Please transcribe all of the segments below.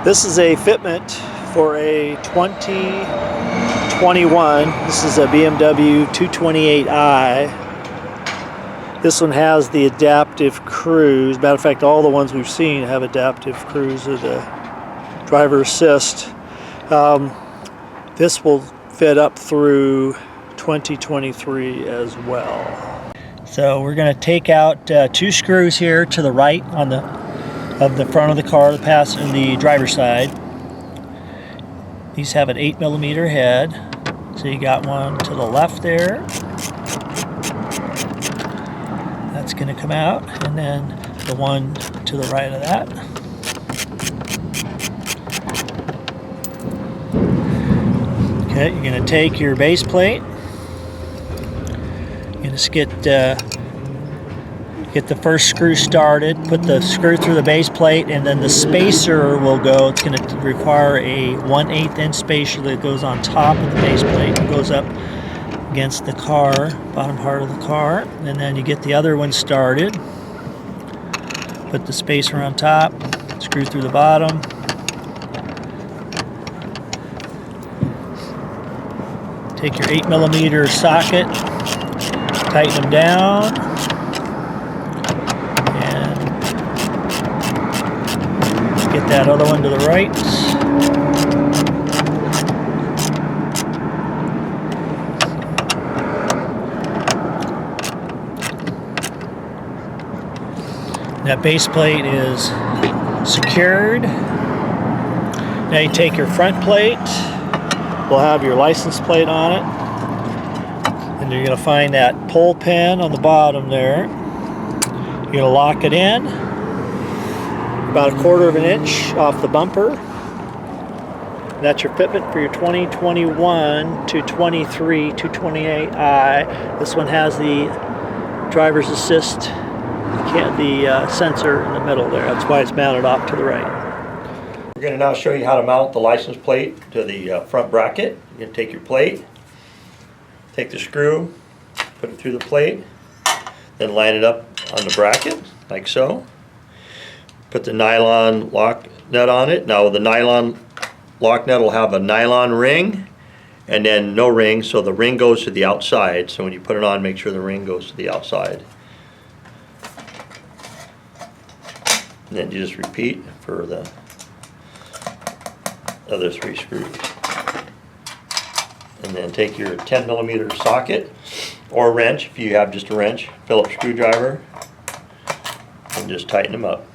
This is a fitment for a 2021. This is a BMW 228i. This one has the adaptive cruise. Matter of fact, all the ones we've seen have adaptive cruise or the driver assist. This will fit up through 2023 as well. So we're going to take out two screws here to the right on the front of the car, the driver's side. These have an 8mm head. So you got one to the left there. That's going to come out, and then the one to the right of that. Okay, you're going to take your base plate. You're going to get the first screw started, put the screw through the base plate, and then the spacer will go. It's going to require a 1/8 inch spacer that goes on top of the base plate. It goes up against the car, bottom part of the car, and then you get the other one started. Put the spacer on top, screw through the bottom. Take your 8mm socket, tighten them down, and get that other one to the right. That base plate is secured. Now you take your front plate. We'll have your license plate on it. And you're going to find that pull pin on the bottom there. You're going to lock it in about 1/4 inch off the bumper. And that's your fitment for your 2021 to 23 228i. This one has the driver's assist. The sensor in the middle there. That's why it's mounted off to the right. We're going to now show you how to mount the license plate to the front bracket. You're going to take your plate, take the screw, put it through the plate, then line it up on the bracket like so. Put the nylon lock nut on it. Now the nylon lock nut will have a nylon ring and then no ring, so the ring goes to the outside. So when you put it on, make sure the ring goes to the outside. And then you just repeat for the other 3 screws. And then take your 10mm socket or wrench, if you have just a wrench, Phillips screwdriver, and just tighten them up.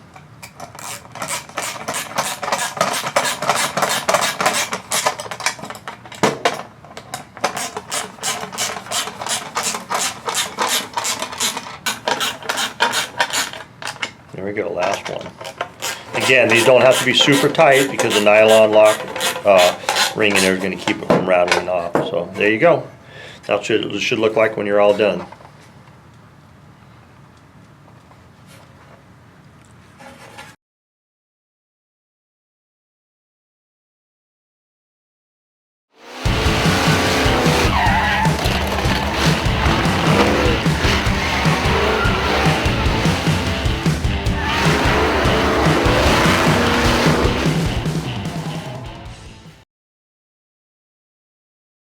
There we go, last one. Again, these don't have to be super tight because the nylon lock ring in there is going to keep it from rattling off. So there you go. That's what it should look like when you're all done.